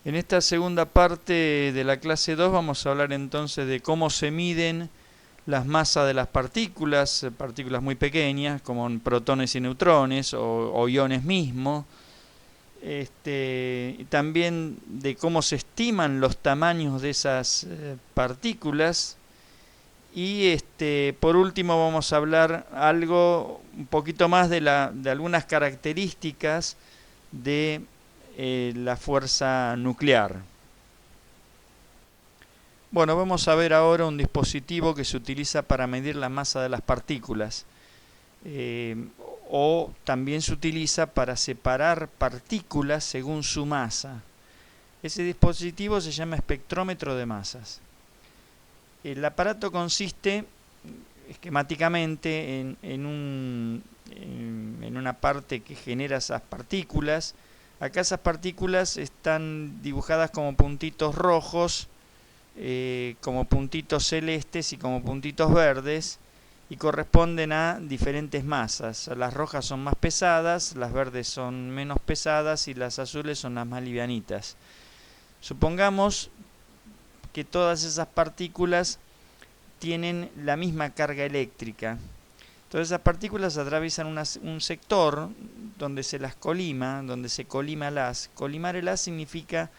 En esta segunda parte de la clase 2 vamos a hablar entonces de cómo se miden las masas de las partículas, partículas muy pequeñas como protones y neutrones o iones mismos. Y también de cómo se estiman los tamaños de esas partículas. Y por último vamos a hablar algo un poquito más de algunas características de la fuerza nuclear. Bueno, vamos a ver ahora un dispositivo que se utiliza para medir la masa de las partículas. eh, o también se utiliza para separar partículas según su masa. Ese dispositivo se llama espectrómetro de masas. El aparato consiste esquemáticamente en una parte que genera esas partículas. Acá esas partículas están dibujadas como puntitos rojos, como puntitos celestes y como puntitos verdes, y corresponden a diferentes masas. Las rojas son más pesadas, las verdes son menos pesadas y las azules son las más livianitas. Supongamos que todas esas partículas tienen la misma carga eléctrica. Entonces esas partículas atraviesan un sector donde se las colima, donde se colima el haz. Colimar el haz significa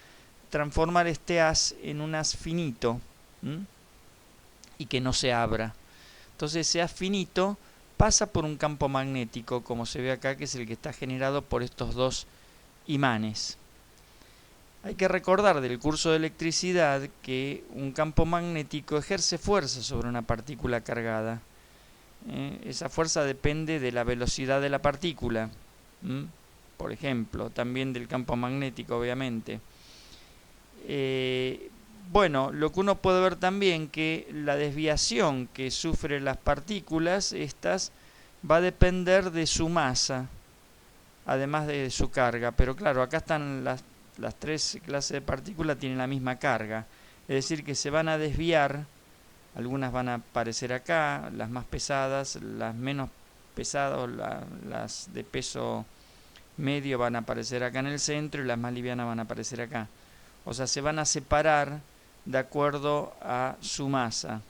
transformar este haz en un haz finito, ¿m? Y que no se abra. Entonces ese haz finito pasa por un campo magnético, como se ve acá, que es el que está generado por estos dos imanes. Hay que recordar del curso de electricidad que un campo magnético ejerce fuerza sobre una partícula cargada. Esa fuerza depende de la velocidad de la partícula, por ejemplo, también del campo magnético, obviamente. Bueno, lo que uno puede ver también que la desviación que sufren las partículas, estas, va a depender de su masa, además de su carga. Pero claro, acá están las tres clases de partículas, tienen la misma carga. Es decir, que se van a desviar, algunas van a aparecer acá, las más pesadas, las menos pesadas, las de peso medio van a aparecer acá en el centro y las más livianas van a aparecer acá. O sea, se van a separar de acuerdo a su masa.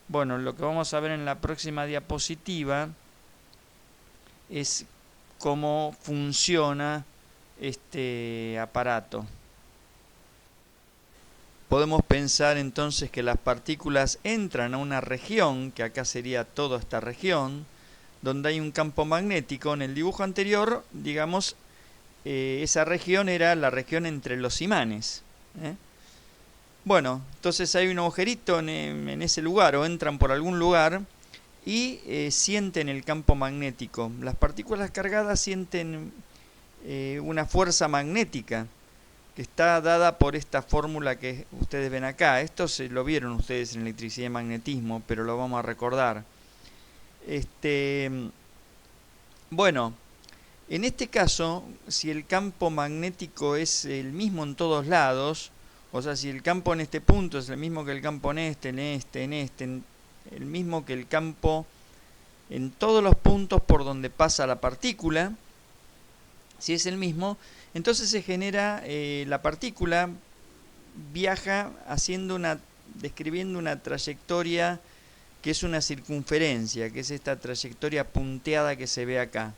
Bueno, lo que vamos a ver en la próxima diapositiva es cómo funciona este aparato. Podemos pensar entonces que las partículas entran a una región, que acá sería toda esta región, donde hay un campo magnético. En el dibujo anterior, digamos, esa región era la región entre los imanes. Bueno, entonces hay un agujerito en ese lugar, o entran por algún lugar y sienten el campo magnético. Las partículas cargadas sienten una fuerza magnética que está dada por esta fórmula que ustedes ven acá. Esto se lo vieron ustedes en electricidad y magnetismo, pero lo vamos a recordar. Bueno, en este caso, si el campo magnético es el mismo en todos lados, o sea, si el campo en este punto es el mismo que el campo en este, el mismo que el campo en todos los puntos por donde pasa la partícula, si es el mismo, entonces se genera, la partícula viaja describiendo una trayectoria que es una circunferencia, que es esta trayectoria punteada que se ve acá.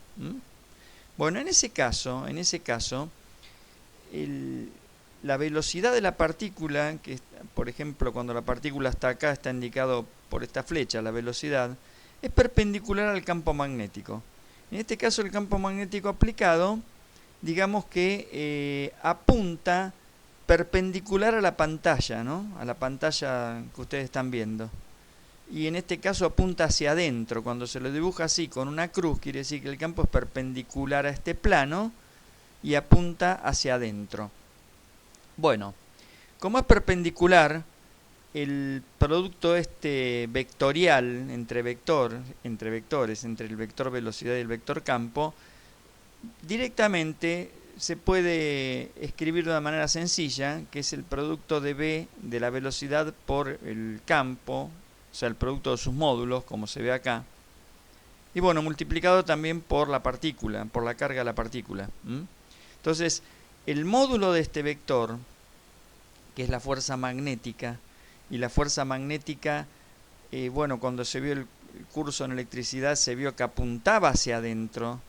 Bueno, en ese caso, la velocidad de la partícula, que por ejemplo cuando la partícula está acá está indicado por esta flecha, la velocidad, es perpendicular al campo magnético. En este caso el campo magnético aplicado, digamos que apunta perpendicular a la pantalla, ¿no? A la pantalla que ustedes están viendo. Y en este caso apunta hacia adentro. Cuando se lo dibuja así con una cruz, quiere decir que el campo es perpendicular a este plano y apunta hacia adentro. Bueno, como es perpendicular, el producto vectorial entre vectores, entre el vector velocidad y el vector campo, directamente se puede escribir de una manera sencilla, que es el producto de v de la velocidad por el campo, o sea, el producto de sus módulos, como se ve acá, y bueno, multiplicado también por la partícula, por la carga de la partícula. Entonces, el módulo de este vector, que es la fuerza magnética, y la fuerza magnética, bueno, cuando se vio el curso en electricidad se vio que apuntaba hacia adentro,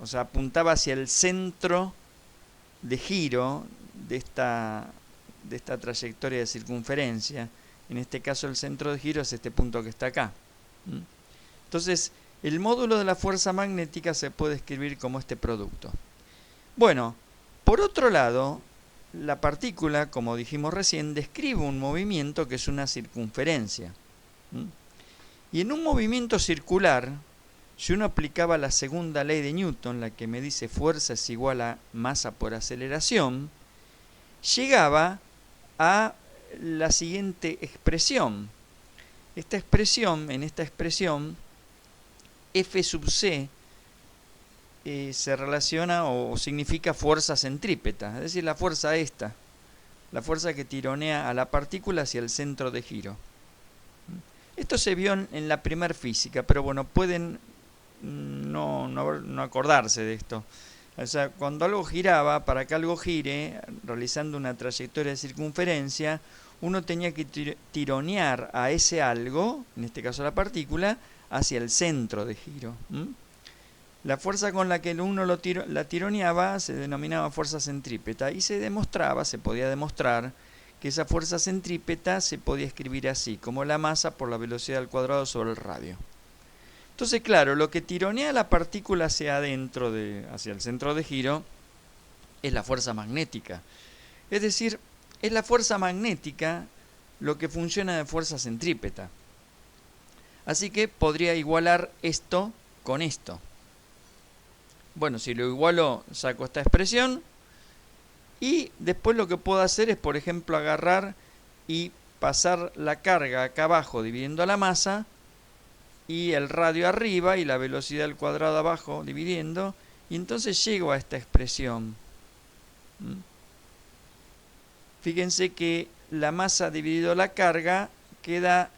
o sea, apuntaba hacia el centro de giro de esta trayectoria de circunferencia. En este caso el centro de giro es este punto que está acá. Entonces, el módulo de la fuerza magnética se puede escribir como este producto. Bueno, por otro lado, la partícula, como dijimos recién, describe un movimiento que es una circunferencia. Y en un movimiento circular, si uno aplicaba la segunda ley de Newton, la que me dice fuerza es igual a masa por aceleración, llegaba a la siguiente expresión. En esta expresión, F sub c se relaciona o significa fuerza centrípeta, es decir, la fuerza esta, la fuerza que tironea a la partícula hacia el centro de giro. Esto se vio en la primer física, pero bueno, pueden no acordarse de esto. O sea, cuando algo giraba, para que algo gire, realizando una trayectoria de circunferencia, uno tenía que tironear a ese algo, en este caso la partícula, hacia el centro de giro. La fuerza con la que uno la tironeaba se denominaba fuerza centrípeta y se podía demostrar que esa fuerza centrípeta se podía escribir así, como la masa por la velocidad al cuadrado sobre el radio. Entonces, claro, lo que tironea la partícula hacia adentro, hacia el centro de giro, es la fuerza magnética. Es decir, es la fuerza magnética lo que funciona de fuerza centrípeta. Así que podría igualar esto con esto. Bueno, si lo igualo, saco esta expresión. Y después lo que puedo hacer es, por ejemplo, agarrar y pasar la carga acá abajo dividiendo la masa, y el radio arriba y la velocidad al cuadrado abajo dividiendo, y entonces llego a esta expresión. Fíjense que la masa dividido la carga queda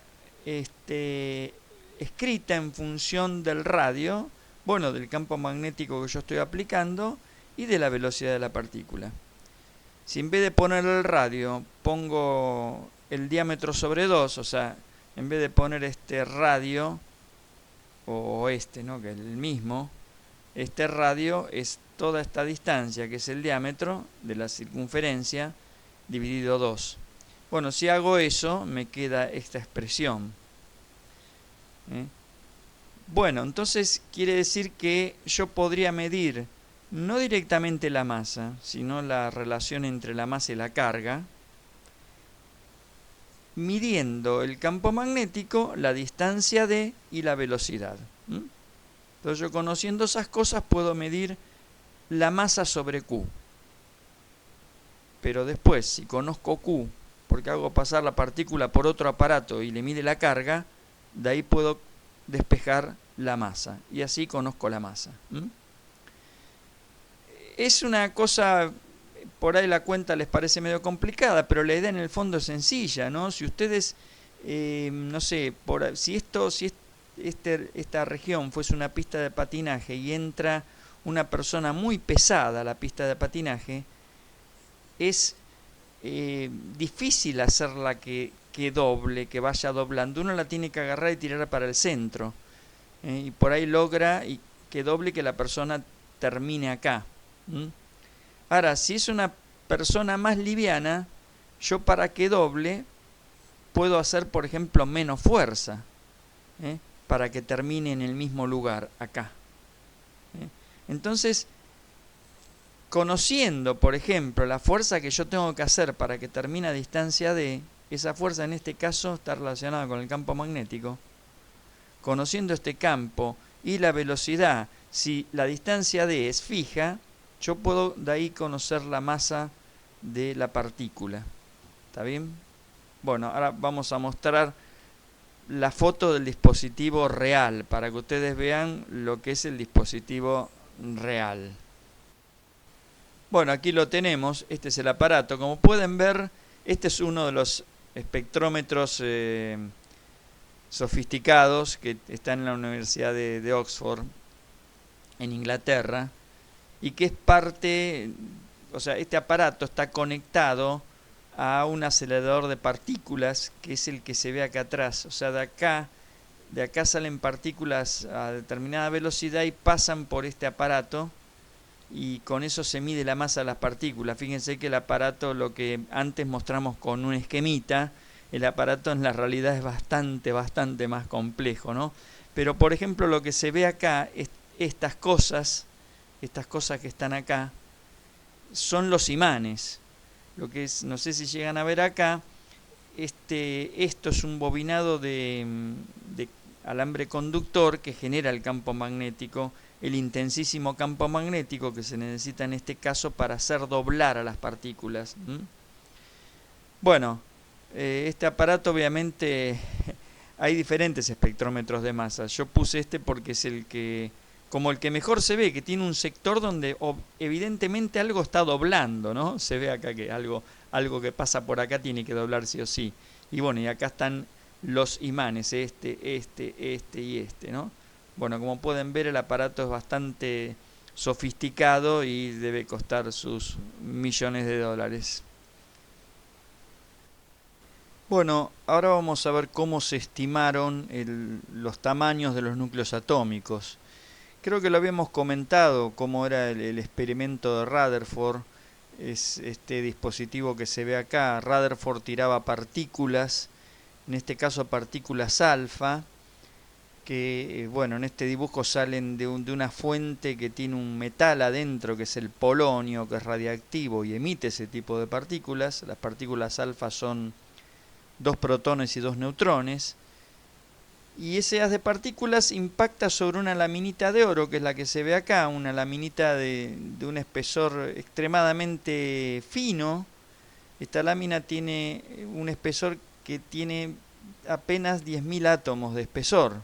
escrita en función del radio, bueno, del campo magnético que yo estoy aplicando y de la velocidad de la partícula. Si en vez de poner el radio pongo el diámetro sobre 2, o sea, en vez de poner este radio, o ¿no? Que es el mismo, este radio es toda esta distancia, que es el diámetro de la circunferencia, dividido 2. Bueno, si hago eso, me queda esta expresión. Bueno, entonces quiere decir que yo podría medir no directamente la masa, sino la relación entre la masa y la carga, midiendo el campo magnético, la distancia d y la velocidad. Entonces yo, conociendo esas cosas, puedo medir la masa sobre Q. Pero después, si conozco Q, porque hago pasar la partícula por otro aparato y le mide la carga, de ahí puedo despejar la masa. Y así conozco la masa. Es una cosa, por ahí la cuenta les parece medio complicada, pero la idea en el fondo es sencilla, ¿no? Si ustedes, no sé, si esta región fuese una pista de patinaje y entra una persona muy pesada a la pista de patinaje, es difícil hacerla que doble, que vaya doblando. Uno la tiene que agarrar y tirar para el centro. Y por ahí logra que doble, que la persona termine acá. Ahora, si es una persona más liviana, yo para que doble puedo hacer, por ejemplo, menos fuerza, para que termine en el mismo lugar, acá. Entonces, conociendo, por ejemplo, la fuerza que yo tengo que hacer para que termine a distancia d, esa fuerza en este caso está relacionada con el campo magnético. Conociendo este campo y la velocidad, si la distancia d es fija, yo puedo de ahí conocer la masa de la partícula. ¿Está bien? Bueno, ahora vamos a mostrar la foto del dispositivo real, para que ustedes vean lo que es el dispositivo real. Bueno, aquí lo tenemos, este es el aparato. Como pueden ver, este es uno de los espectrómetros sofisticados que están en la Universidad de Oxford, en Inglaterra. y que es parte, o sea, este aparato está conectado a un acelerador de partículas, que es el que se ve acá atrás. O sea, de acá salen partículas a determinada velocidad y pasan por este aparato, y con eso se mide la masa de las partículas. Fíjense que el aparato, lo que antes mostramos con un esquemita, el aparato en la realidad es bastante más complejo, ¿no? Pero por ejemplo lo que se ve acá, estas cosas que están acá, son los imanes. Lo que es, no sé si llegan a ver acá, esto es un bobinado de alambre conductor que genera el campo magnético, el intensísimo campo magnético que se necesita en este caso para hacer doblar a las partículas. Bueno, este aparato obviamente hay diferentes espectrómetros de masa. Yo puse este porque es como el que mejor se ve, que tiene un sector donde evidentemente algo está doblando, ¿no? Se ve acá que algo que pasa por acá tiene que doblar sí o sí. Y bueno, y acá están los imanes, este y este, ¿no? Bueno, como pueden ver, el aparato es bastante sofisticado y debe costar sus millones de dólares. Bueno, ahora vamos a ver cómo se estimaron los tamaños de los núcleos atómicos. Creo que lo habíamos comentado, cómo era el experimento de Rutherford. Es este dispositivo que se ve acá. Rutherford tiraba partículas, en este caso partículas alfa, que bueno, en este dibujo salen de una fuente que tiene un metal adentro, que es el polonio, que es radiactivo y emite ese tipo de partículas. Las partículas alfa son 2 protones y 2 neutrones. Y ese haz de partículas impacta sobre una laminita de oro, que es la que se ve acá, una laminita de un espesor extremadamente fino. Esta lámina tiene un espesor que tiene apenas 10.000 átomos de espesor,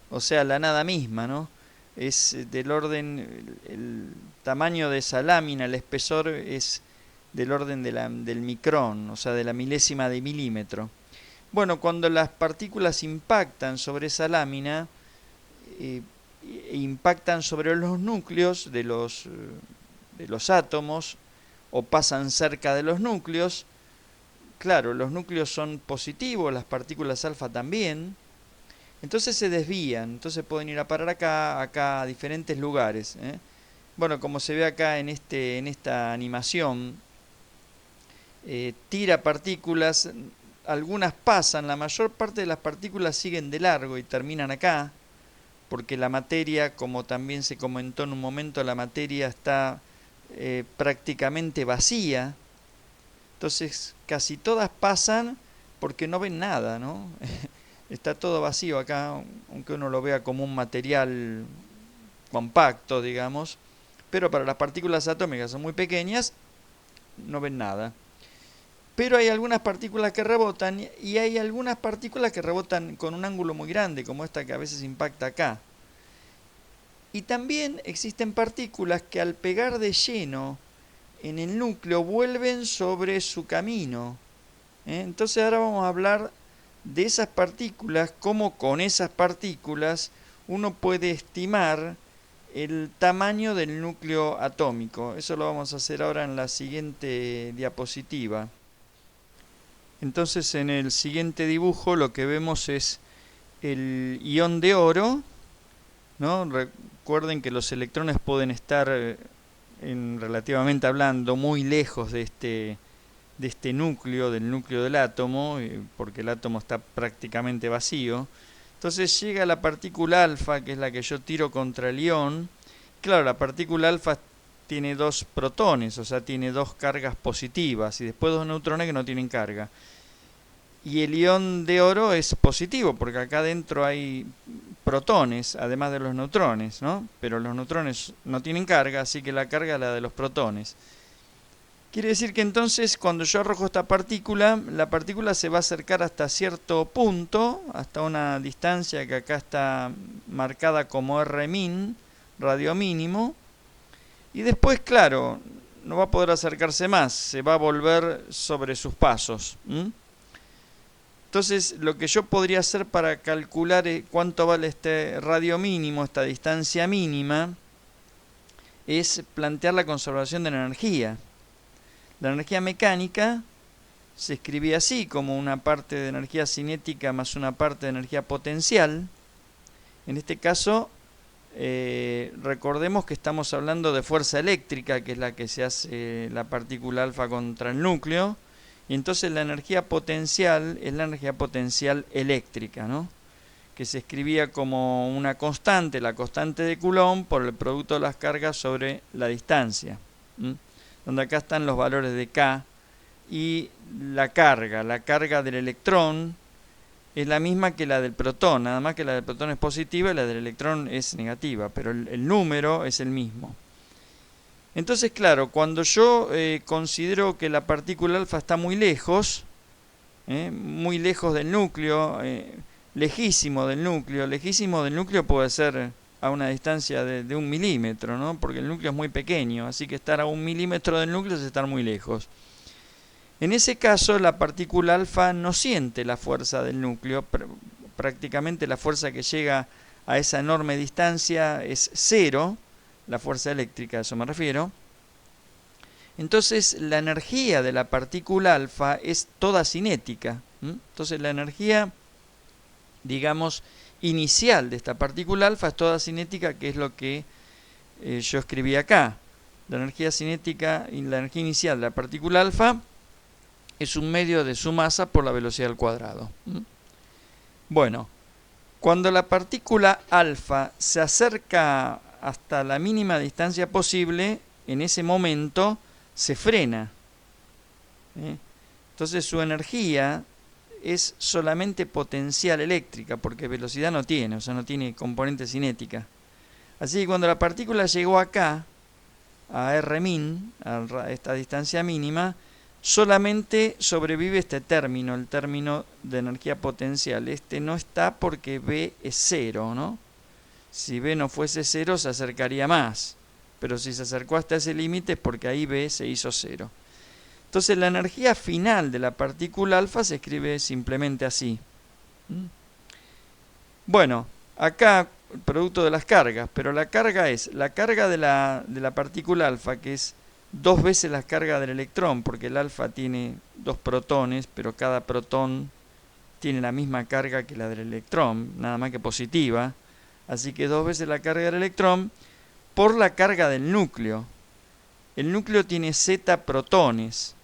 o sea, la nada misma, ¿no? Es del orden, el tamaño de esa lámina, el espesor es del orden del micrón, o sea, de la milésima de milímetro. Bueno, cuando las partículas impactan sobre esa lámina, impactan sobre los núcleos de los átomos, o pasan cerca de los núcleos. Claro, los núcleos son positivos, las partículas alfa también. Entonces se desvían, entonces pueden ir a parar acá a diferentes lugares. Bueno, como se ve acá en esta animación, tira partículas. Algunas pasan, la mayor parte de las partículas siguen de largo y terminan acá, porque la materia, como también se comentó en un momento, la materia está prácticamente vacía. Entonces casi todas pasan porque no ven nada, ¿no? Está todo vacío acá, aunque uno lo vea como un material compacto, digamos, pero para las partículas atómicas son muy pequeñas, no ven nada. Pero hay algunas partículas que rebotan, y hay algunas partículas que rebotan con un ángulo muy grande, como esta que a veces impacta acá. Y también existen partículas que al pegar de lleno en el núcleo vuelven sobre su camino. Entonces ahora vamos a hablar de esas partículas, cómo con esas partículas uno puede estimar el tamaño del núcleo atómico. Eso lo vamos a hacer ahora en la siguiente diapositiva. Entonces en el siguiente dibujo lo que vemos es el ion de oro, ¿no? Recuerden que los electrones pueden estar, relativamente hablando, muy lejos de este núcleo, del núcleo del átomo, porque el átomo está prácticamente vacío. Entonces llega la partícula alfa, que es la que yo tiro contra el ion. Claro, la partícula alfa tiene 2 protones, o sea, tiene 2 cargas positivas, y después 2 neutrones que no tienen carga. Y el ion de oro es positivo, porque acá adentro hay protones, además de los neutrones, ¿no? Pero los neutrones no tienen carga, así que la carga es la de los protones. Quiere decir que entonces cuando yo arrojo esta partícula, la partícula se va a acercar hasta cierto punto, hasta una distancia que acá está marcada como Rmin, radio mínimo, y después, claro, no va a poder acercarse más, se va a volver sobre sus pasos. Entonces, lo que yo podría hacer para calcular cuánto vale este radio mínimo, esta distancia mínima, es plantear la conservación de la energía. La energía mecánica se escribía así, como una parte de energía cinética más una parte de energía potencial. En este caso, recordemos que estamos hablando de fuerza eléctrica, que es la que se hace la partícula alfa contra el núcleo, y entonces la energía potencial es la energía potencial eléctrica, ¿no? Que se escribía como una constante, la constante de Coulomb, por el producto de las cargas sobre la distancia, donde acá están los valores de K, y la carga del electrón es la misma que la del protón, nada más que la del protón es positiva y la del electrón es negativa, pero el número es el mismo. Entonces, claro, cuando yo considero que la partícula alfa está muy lejos del núcleo, lejísimo del núcleo puede ser a una distancia de 1 milímetro, ¿no? Porque el núcleo es muy pequeño, así que estar a 1 milímetro del núcleo es estar muy lejos. En ese caso, la partícula alfa no siente la fuerza del núcleo, prácticamente la fuerza que llega a esa enorme distancia es cero, la fuerza eléctrica, a eso me refiero. Entonces, la energía de la partícula alfa es toda cinética. Entonces, la energía, digamos, inicial de esta partícula alfa es toda cinética, que es lo que yo escribí acá. La energía cinética y la energía inicial de la partícula alfa es un medio de su masa por la velocidad al cuadrado. Bueno, cuando la partícula alfa se acerca hasta la mínima distancia posible, en ese momento se frena. Entonces su energía es solamente potencial eléctrica, porque velocidad no tiene, o sea, no tiene componente cinética. Así que cuando la partícula llegó acá, a R-min, a esta distancia mínima, solamente sobrevive este término, el término de energía potencial. Este no está porque B es cero, ¿no? Si B no fuese cero, se acercaría más. Pero si se acercó hasta ese límite es porque ahí B se hizo cero. Entonces la energía final de la partícula alfa se escribe simplemente así. Bueno, acá el producto de las cargas, pero la carga es la carga de la partícula alfa, que es 2 veces la carga del electrón, porque el alfa tiene 2 protones, pero cada protón tiene la misma carga que la del electrón, nada más que positiva. Así que 2 veces la carga del electrón por la carga del núcleo. El núcleo tiene z protones.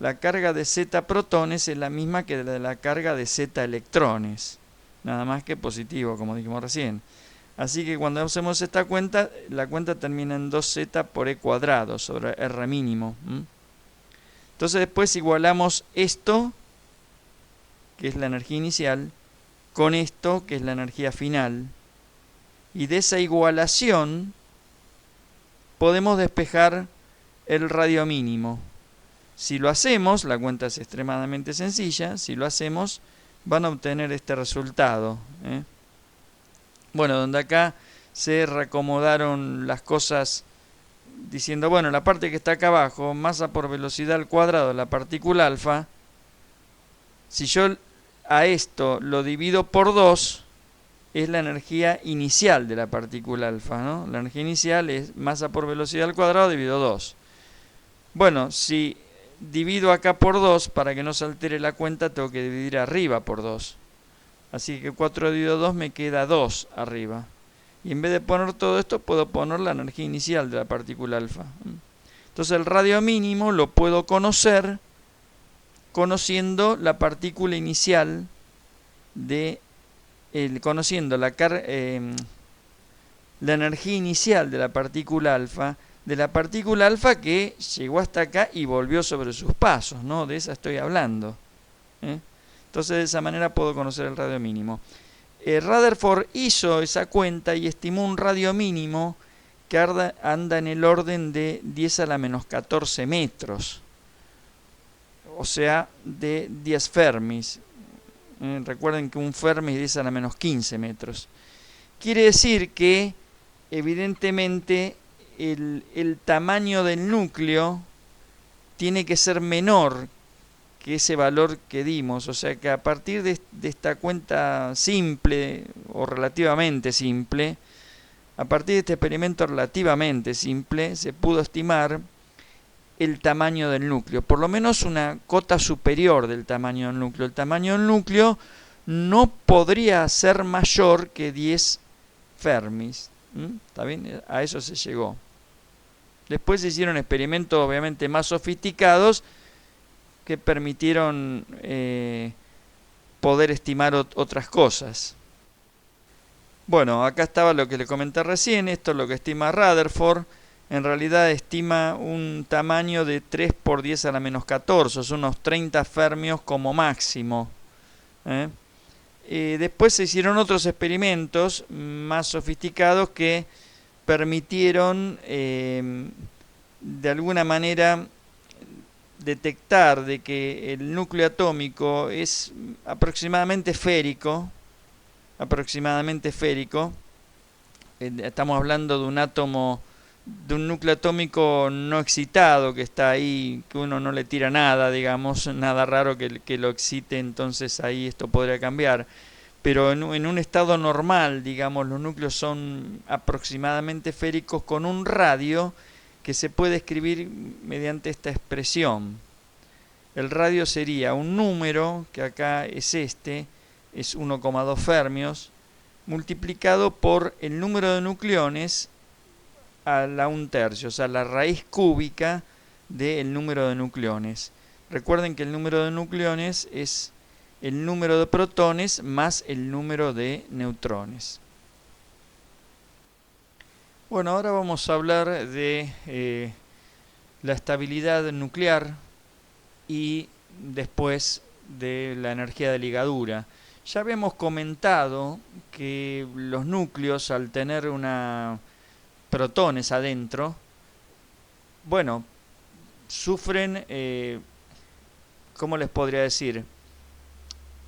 La carga de z protones es la misma que la de la carga de z electrones, nada más que positivo, como dijimos recién. Así que cuando hacemos esta cuenta, la cuenta termina en 2z por e cuadrado sobre r mínimo. Entonces después igualamos esto, que es la energía inicial, con esto, que es la energía final. Y de esa igualación podemos despejar el radio mínimo. Si lo hacemos, la cuenta es extremadamente sencilla, si lo hacemos van a obtener este resultado. Bueno, donde acá se reacomodaron las cosas diciendo, bueno, la parte que está acá abajo, masa por velocidad al cuadrado de la partícula alfa, si yo a esto lo divido por 2, es la energía inicial de la partícula alfa, ¿no? La energía inicial es masa por velocidad al cuadrado dividido 2. Bueno, si divido acá por 2, para que no se altere la cuenta, tengo que dividir arriba por 2. Así que 4 dividido 2 me queda 2 arriba. Y en vez de poner todo esto, puedo poner la energía inicial de la partícula alfa. Entonces el radio mínimo lo puedo conocer conociendo la partícula inicial conociendo la energía inicial de la partícula alfa, que llegó hasta acá y volvió sobre sus pasos, ¿no? De esa estoy hablando. Entonces de esa manera puedo conocer el radio mínimo. Rutherford hizo esa cuenta y estimó un radio mínimo que anda en el orden de 10 a la menos 14 metros. O sea, de 10 fermis. Recuerden que un fermi es 10 a la menos 15 metros. Quiere decir que, evidentemente, el tamaño del núcleo tiene que ser menor que ese valor que dimos. O sea que a partir de esta cuenta simple, o relativamente simple, A partir de este experimento relativamente simple, se pudo estimar el tamaño del núcleo, por lo menos una cota superior del tamaño del núcleo. El tamaño del núcleo no podría ser mayor que 10 Fermis. ¿Está bien? A eso se llegó. Después se hicieron experimentos obviamente más sofisticados que permitieron poder estimar otras cosas. Bueno, acá estaba lo que le comenté recién, esto es lo que estima Rutherford. En realidad estima un tamaño de 3 por 10 a la menos 14, son unos 30 fermios como máximo. Después se hicieron otros experimentos más sofisticados que permitieron de alguna manera detectar de que el núcleo atómico es aproximadamente esférico. Estamos hablando de un átomo, de un núcleo atómico no excitado que está ahí, que uno no le tira nada, digamos, nada raro que lo excite, entonces ahí esto podría cambiar. Pero en un estado normal, digamos, los núcleos son aproximadamente esféricos con un radio que se puede escribir mediante esta expresión. El radio sería un número, que acá es este, es 1,2 fermios, multiplicado por el número de nucleones a la 1/3, o sea, la raíz cúbica del número de nucleones. Recuerden que el número de nucleones es el número de protones más el número de neutrones. Bueno, ahora vamos a hablar de la estabilidad nuclear y después de la energía de ligadura. Ya habíamos comentado que los núcleos, al tener protones adentro, bueno, sufren, ¿cómo les podría decir?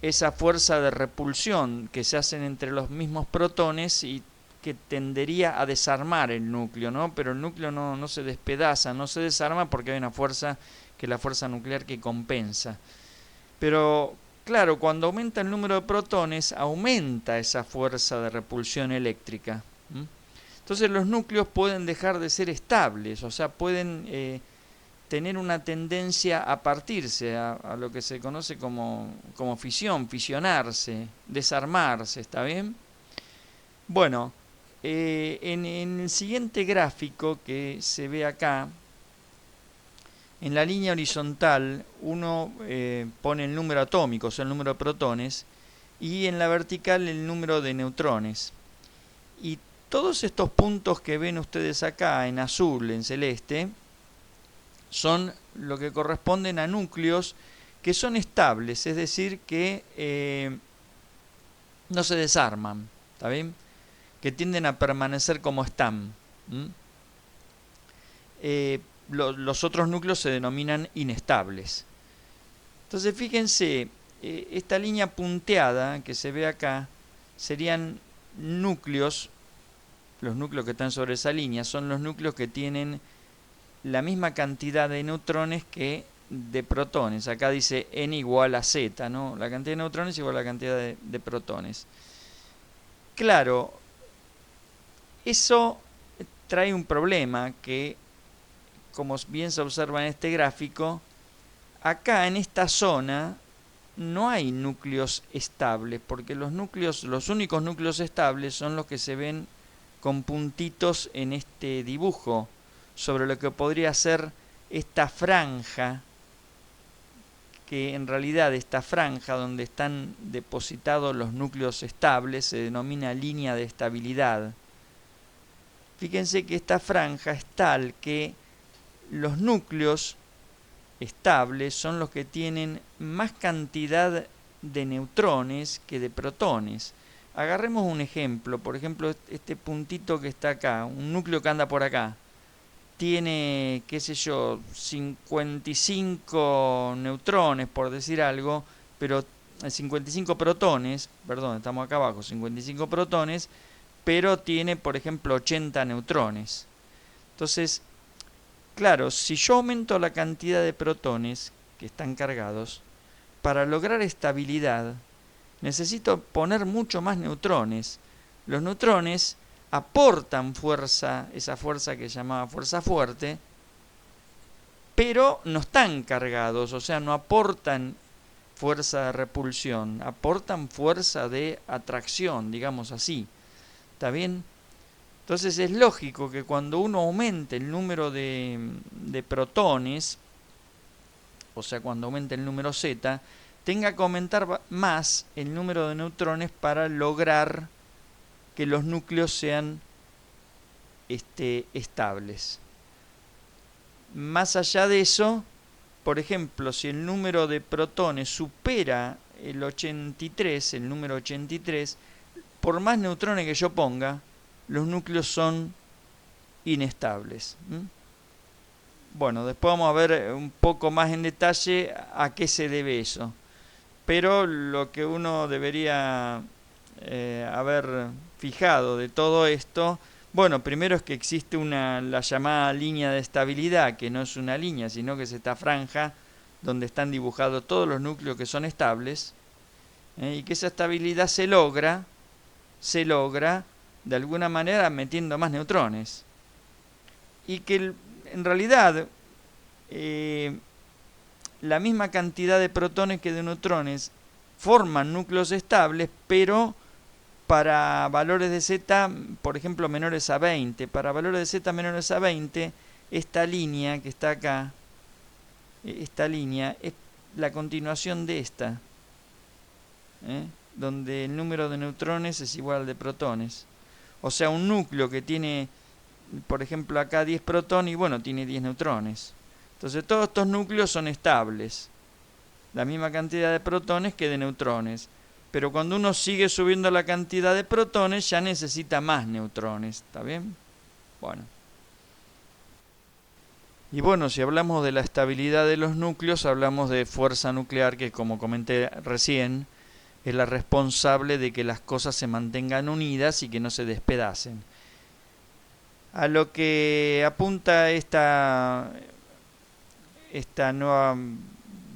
Esa fuerza de repulsión que se hacen entre los mismos protones y que tendería a desarmar el núcleo, ¿no? Pero el núcleo no se despedaza, no se desarma porque hay una fuerza que es la fuerza nuclear que compensa. Pero claro, cuando aumenta el número de protones, aumenta esa fuerza de repulsión eléctrica. Entonces los núcleos pueden dejar de ser estables, o sea, pueden tener una tendencia a partirse, a lo que se conoce como fisión, fisionarse, desarmarse, ¿está bien? Bueno, en el siguiente gráfico que se ve acá, en la línea horizontal uno pone el número atómico, o sea, el número de protones, y en la vertical el número de neutrones. Y todos estos puntos que ven ustedes acá, en azul, en celeste, son lo que corresponden a núcleos que son estables, es decir, que no se desarman, ¿está bien? Que tienden a permanecer como están. Los otros núcleos se denominan inestables. Entonces fíjense, esta línea punteada que se ve acá serían núcleos, los núcleos que están sobre esa línea son los núcleos que tienen la misma cantidad de neutrones que de protones. Acá dice n igual a z, ¿no? La cantidad de neutrones igual a la cantidad de protones. Claro, eso trae un problema que, como bien se observa en este gráfico, acá en esta zona no hay núcleos estables, porque los únicos núcleos estables son los que se ven con puntitos en este dibujo, sobre lo que podría ser esta franja, que en realidad esta franja donde están depositados los núcleos estables se denomina línea de estabilidad. Fíjense que esta franja es tal que los núcleos estables son los que tienen más cantidad de neutrones que de protones. Agarremos un ejemplo, por ejemplo, este puntito que está acá, un núcleo que anda por acá, tiene, qué sé yo, 55 neutrones, por decir algo, pero 55 protones, perdón, estamos acá abajo, 55 protones, pero tiene, por ejemplo, 80 neutrones. Entonces, claro, si yo aumento la cantidad de protones que están cargados, para lograr estabilidad necesito poner mucho más neutrones. Los neutrones aportan fuerza, esa fuerza que se llamaba fuerza fuerte, pero no están cargados, o sea, no aportan fuerza de repulsión, aportan fuerza de atracción, digamos así. ¿Está bien? Entonces es lógico que cuando uno aumente el número de protones, o sea, cuando aumente el número z, tenga que aumentar más el número de neutrones para lograr que los núcleos sean estables. Más allá de eso, por ejemplo, si el número de protones supera el 83, el número 83, por más neutrones que yo ponga, los núcleos son inestables. Bueno, después vamos a ver un poco más en detalle a qué se debe eso. Pero lo que uno debería haber fijado de todo esto, bueno, primero es que existe la llamada línea de estabilidad, que no es una línea, sino que es esta franja donde están dibujados todos los núcleos que son estables, y que esa estabilidad se logra de alguna manera metiendo más neutrones. Y que en realidad la misma cantidad de protones que de neutrones forman núcleos estables, pero para valores de z, por ejemplo, menores a 20. Para valores de z menores a 20, esta línea que está acá, esta línea es la continuación de esta, donde el número de neutrones es igual al de protones. O sea, un núcleo que tiene, por ejemplo, acá 10 protones y bueno, tiene 10 neutrones. Entonces todos estos núcleos son estables, la misma cantidad de protones que de neutrones. Pero cuando uno sigue subiendo la cantidad de protones, ya necesita más neutrones. ¿Está bien? Bueno. Y bueno, si hablamos de la estabilidad de los núcleos, hablamos de fuerza nuclear, que como comenté recién, es la responsable de que las cosas se mantengan unidas y que no se despedacen. A lo que apunta esta nueva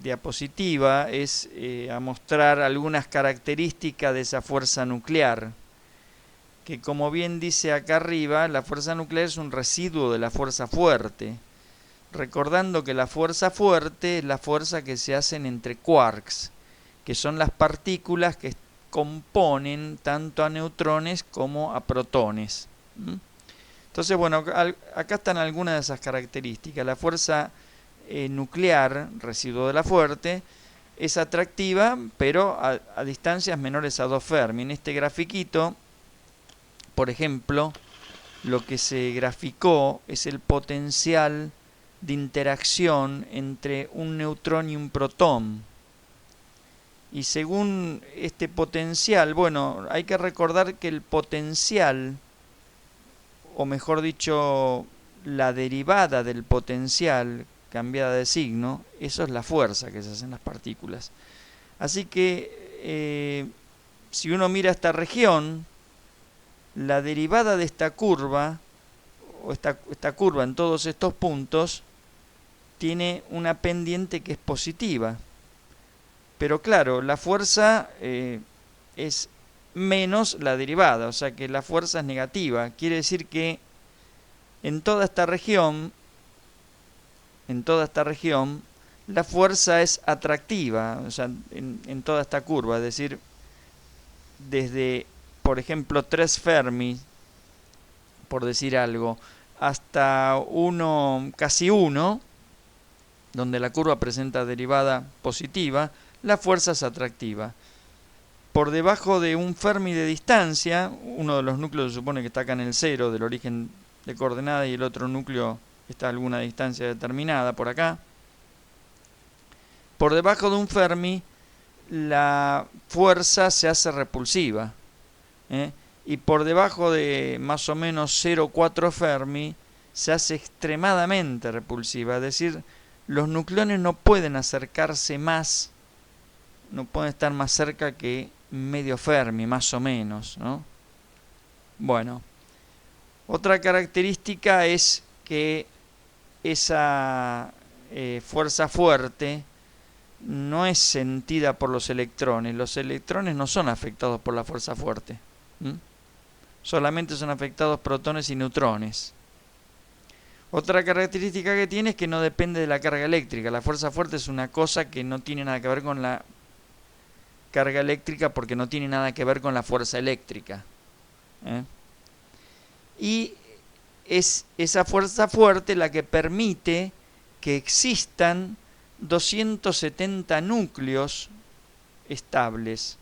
diapositiva es a mostrar algunas características de esa fuerza nuclear, que como bien dice acá arriba, la fuerza nuclear es un residuo de la fuerza fuerte, recordando que la fuerza fuerte es la fuerza que se hacen entre quarks, que son las partículas que componen tanto a neutrones como a protones. Entonces, bueno, acá están algunas de esas características. La fuerza nuclear, residuo de la fuerte, es atractiva, pero a distancias menores a 2 Fermi. En este grafiquito, por ejemplo, lo que se graficó es el potencial de interacción entre un neutrón y un protón. Y según este potencial, bueno, hay que recordar que el potencial, o mejor dicho, la derivada del potencial cambiada de signo, eso es la fuerza que se hace en las partículas. Así que si uno mira esta región, la derivada de esta curva, o esta curva en todos estos puntos, tiene una pendiente que es positiva. Pero claro, la fuerza es menos la derivada, o sea que la fuerza es negativa. Quiere decir que en toda esta región, la fuerza es atractiva, o sea, en toda esta curva, es decir, desde, por ejemplo, 3 Fermi, por decir algo, hasta 1, casi 1, donde la curva presenta derivada positiva, la fuerza es atractiva. Por debajo de 1 Fermi de distancia, uno de los núcleos se supone que está acá en el 0 del origen de coordenada y el otro núcleo está a alguna distancia determinada por acá. Por debajo de 1 Fermi, la fuerza se hace repulsiva. Y por debajo de más o menos 0,4 Fermi, se hace extremadamente repulsiva. Es decir, los nucleones no pueden acercarse más, no pueden estar más cerca que medio Fermi, más o menos, ¿no? Bueno, otra característica es que esa fuerza fuerte no es sentida por los electrones. Los electrones no son afectados por la fuerza fuerte. Solamente son afectados protones y neutrones. Otra característica que tiene es que no depende de la carga eléctrica. La fuerza fuerte es una cosa que no tiene nada que ver con la carga eléctrica porque no tiene nada que ver con la fuerza eléctrica. Y es esa fuerza fuerte la que permite que existan 270 núcleos estables.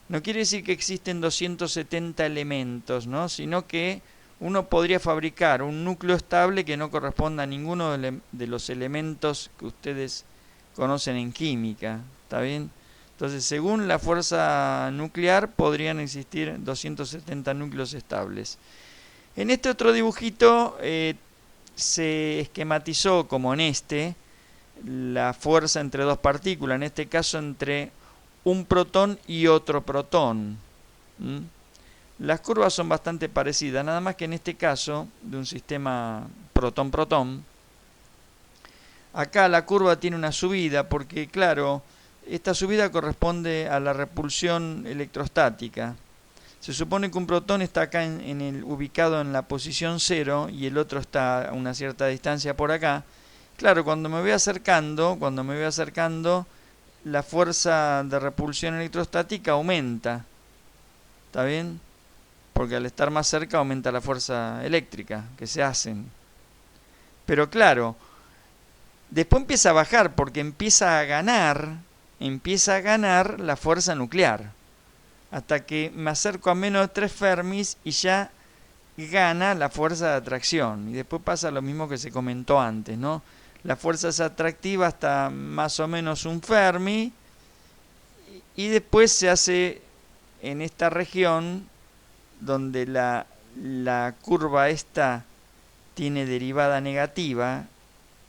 No quiere decir que existen 270 elementos, ¿no? Sino que uno podría fabricar un núcleo estable que no corresponda a ninguno de los elementos que ustedes conocen en química. ¿Está bien? Entonces, según la fuerza nuclear, podrían existir 270 núcleos estables. En este otro dibujito se esquematizó, como en este, la fuerza entre dos partículas, en este caso entre un protón y otro protón. Las curvas son bastante parecidas, nada más que en este caso, de un sistema protón-protón, acá la curva tiene una subida, porque claro, esta subida corresponde a la repulsión electrostática. Se supone que un protón está acá ubicado en la posición 0 y el otro está a una cierta distancia por acá. Claro, cuando me voy acercando, la fuerza de repulsión electrostática aumenta. ¿Está bien? Porque al estar más cerca aumenta la fuerza eléctrica que se hacen. Pero claro, después empieza a bajar porque empieza a ganar la fuerza nuclear. Hasta que me acerco a menos de 3 Fermis y ya gana la fuerza de atracción. Y después pasa lo mismo que se comentó antes, ¿no? La fuerza es atractiva hasta más o menos 1 Fermi y después se hace en esta región donde la curva esta tiene derivada negativa,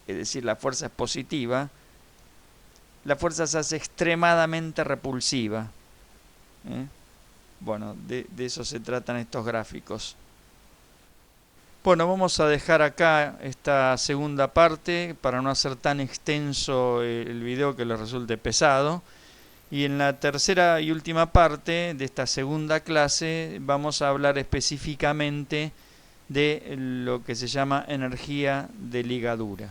es decir, la fuerza es positiva, la fuerza se hace extremadamente repulsiva. Bueno, de eso se tratan estos gráficos. Bueno, vamos a dejar acá esta segunda parte para no hacer tan extenso el video que les resulte pesado. Y en la tercera y última parte de esta segunda clase vamos a hablar específicamente de lo que se llama energía de ligadura.